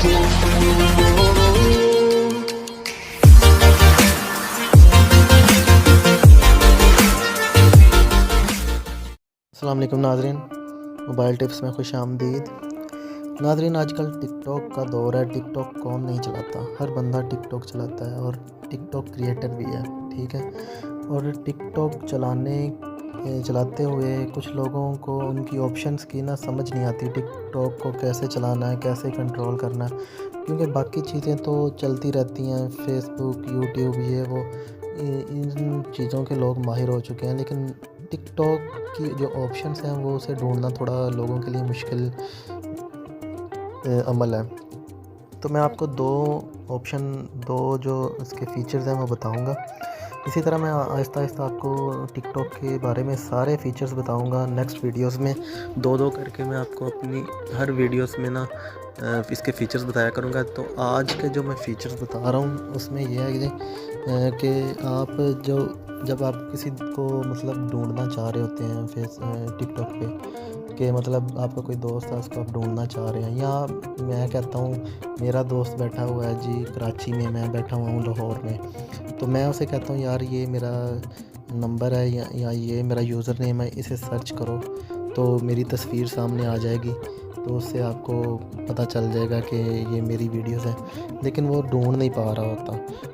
अस्सलाम वालेकुम नाज़रीन, मोबाइल टिप्स में खुश आमदीद। नाज़रीन, आजकल टिकटॉक का दौर है। टिकटॉक कौन नहीं चलाता, हर बंदा टिकटॉक चलाता है और टिकटॉक क्रिएटर भी है, ठीक है। और टिकटॉक चलाते हुए कुछ लोगों को उनकी ऑप्शंस की ना समझ नहीं आती, टिकटॉक को कैसे चलाना है, कैसे कंट्रोल करना है। क्योंकि बाकी चीज़ें तो चलती रहती हैं, फेसबुक, यूट्यूब, ये वो, इन चीज़ों के लोग माहिर हो चुके हैं, लेकिन टिकटॉक की जो ऑप्शंस हैं वो उसे ढूंढना थोड़ा लोगों के लिए मुश्किल अमल है। तो मैं आपको दो जो इसके फ़ीचर्स हैं वो बताऊंगा। इसी तरह मैं आहिस्ता आहिस्ता आपको टिकटॉक के बारे में सारे फ़ीचर्स बताऊंगा नेक्स्ट वीडियोस में। दो करके मैं आपको अपनी हर वीडियोस में ना इसके फ़ीचर्स बताया करूंगा। तो आज के जो मैं फ़ीचर्स बता रहा हूँ उसमें यह है कि आप जब आप किसी को मतलब ढूंढना चाह रहे होते हैं टिकटॉक पे, कि मतलब आपका कोई दोस्त है उसको आप ढूंढना चाह रहे हैं, या मैं कहता हूँ मेरा दोस्त बैठा हुआ है जी कराची में, मैं बैठा हुआ हूँ लाहौर में, तो मैं उसे कहता हूँ यार ये मेरा नंबर है या ये मेरा यूज़र नेम है, इसे सर्च करो तो मेरी तस्वीर सामने आ जाएगी, तो उससे आपको पता चल जाएगा कि ये मेरी वीडियोस हैं। लेकिन वो ढूंढ नहीं पा रहा होता,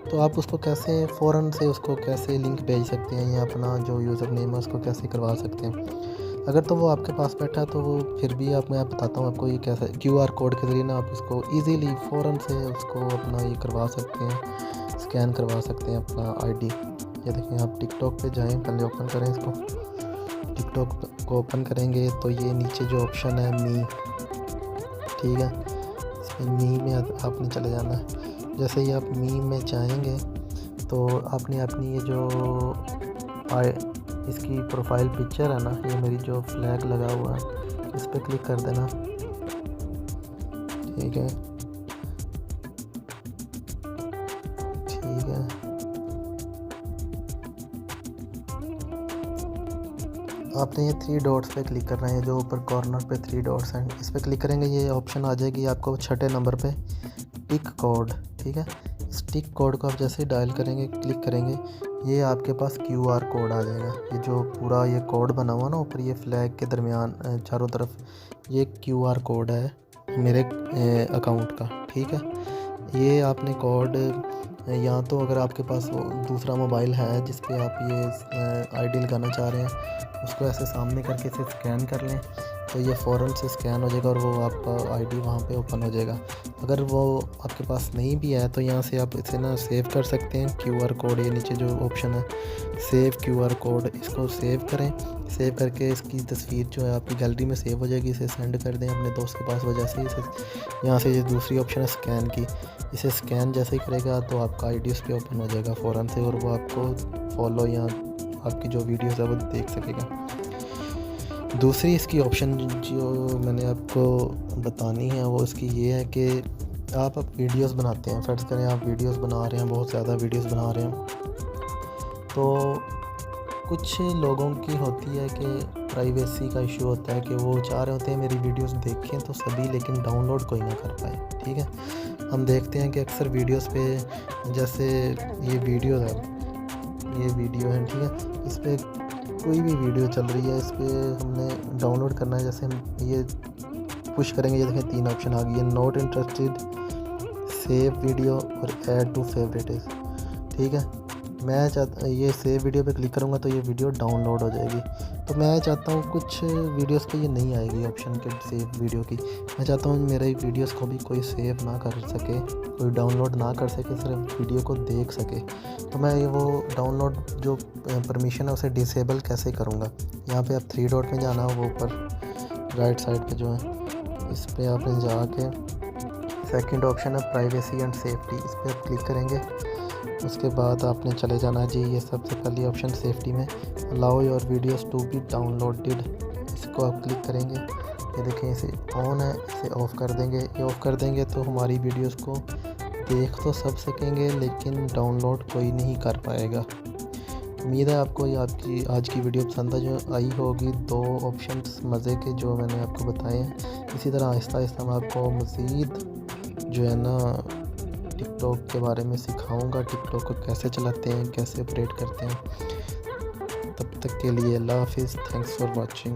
तो आप उसको कैसे फ़ौरन से उसको कैसे लिंक भेज सकते हैं या अपना जो यूज़र नेम है उसको कैसे करवा सकते हैं। अगर तो वो आपके पास बैठा है तो वो फिर भी मैं बताता हूँ आपको ये कैसे QR कोड के ज़रिए ना आप उसको ईज़िली फ़ौरन से उसको अपना ये करवा सकते हैं, स्कैन करवा सकते हैं अपना ID। ये देखें, आप टिकटॉक पे जाएं, पहले ओपन करें इसको। टिकटॉक को ओपन करेंगे तो ये नीचे जो ऑप्शन है मी, ठीक है, इसमें मी में आपने चले जाना है। जैसे ही आप मी में जाएंगे तो आपने अपनी ये जो इसकी प्रोफाइल पिक्चर है ना, ये मेरी जो फ्लैग लगा हुआ है, इस पर क्लिक कर देना, ठीक है। ठीक है, आपने ये 3 डॉट्स पे क्लिक करना है, जो ऊपर कॉर्नर पे 3 डॉट्स हैं, इस पर क्लिक करेंगे, ये ऑप्शन आ जाएगी आपको 6 नंबर पे टिक कोड, ठीक है। इस टिक कोड को आप जैसे ही डायल करेंगे, क्लिक करेंगे, ये आपके पास QR कोड आ जाएगा। ये जो पूरा ये कोड बना हुआ ना ऊपर, ये फ्लैग के दरमियान चारों तरफ, ये QR कोड है मेरे अकाउंट का, ठीक है। ये आपने कोड या तो अगर आपके पास वो दूसरा मोबाइल है जिस पे आप ये ID लगाना चाह रहे हैं, उसको ऐसे सामने करके इसे स्कैन कर लें, तो ये फ़ौरन से स्कैन हो जाएगा और वो आपका ID वहाँ पे ओपन हो जाएगा। अगर वो आपके पास नहीं भी है तो यहाँ से आप इसे ना सेव कर सकते हैं QR कोड। ये नीचे जो ऑप्शन है सेव QR कोड, इसको सेव करें। सेव करके इसकी तस्वीर जो है आपकी गैलरी में सेव हो जाएगी, इसे सेंड कर दें अपने दोस्त के पास। वजह से इसे यहाँ से ये दूसरी ऑप्शन है स्कैन की, इसे स्कैन जैसे ही करेगा तो आपका ID उस पर ओपन हो जाएगा फ़ौरन से, और वो आपको फॉलो या आपकी जो वीडियोज़ है वो देख सकेगा। दूसरी इसकी ऑप्शन जो मैंने आपको बतानी है वो इसकी ये है कि आप वीडियोस बनाते हैं, फ़र्ज़ करें आप वीडियोस बना रहे हैं, बहुत ज़्यादा वीडियोस बना रहे हैं, तो कुछ लोगों की होती है कि प्राइवेसी का इशू होता है कि वो चाह रहे होते हैं मेरी वीडियोस देखें तो सभी, लेकिन डाउनलोड कोई ना कर पाए, ठीक है। हम देखते हैं कि अक्सर वीडियोस पे, जैसे ये वीडियो है, ठीक है, इस पर कोई भी वीडियो चल रही है, इस पर हमने डाउनलोड करना है। जैसे हम ये पुश करेंगे, ये देखें 3 ऑप्शन आ गई है, नॉट इंटरेस्टेड, सेव वीडियो और ऐड टू फेवरेट्स, ठीक है। मैं चाहता ये सेव वीडियो पे क्लिक करूँगा तो ये वीडियो डाउनलोड हो जाएगी। तो मैं चाहता हूँ कुछ वीडियोस पे ये नहीं आएगी ऑप्शन के सेव वीडियो की। मैं चाहता हूँ मेरे वीडियोस को भी कोई सेव ना कर सके, कोई डाउनलोड ना कर सके, सिर्फ वीडियो को देख सके। तो मैं वो डाउनलोड जो परमिशन है उसे डिसेबल कैसे करूँगा। यहाँ पे आप 3 डॉट में जाना, वो ऊपर राइट साइड पे जो है इस पर आपने जाके सेकंड ऑप्शन है प्राइवेसी एंड सेफ्टी, इस पर आप क्लिक करेंगे। उसके बाद आपने चले जाना जी, ये सबसे पहली ऑप्शन सेफ्टी में allow your videos to be downloaded, इसको आप क्लिक करेंगे। ये देखें इसे ऑन है, इसे ऑफ़ कर देंगे। ये ऑफ़ कर देंगे तो हमारी वीडियोस को देख तो सब सकेंगे लेकिन डाउनलोड कोई नहीं कर पाएगा। उम्मीद है आपको ये आपकी आज की वीडियो पसंद आई होगी। 2 ऑप्शंस मज़े के जो मैंने आपको बताए हैं। इसी तरह आहिस्ता आहिस्ता मैं आपको मज़ीद जो है ना टिकटॉक के बारे में सिखाऊंगा, टिकटॉक को कैसे चलाते हैं, कैसे ऑपरेट करते हैं। तब तक के लिए अल्लाह हाफिज़, थैंक्स फॉर वॉचिंग।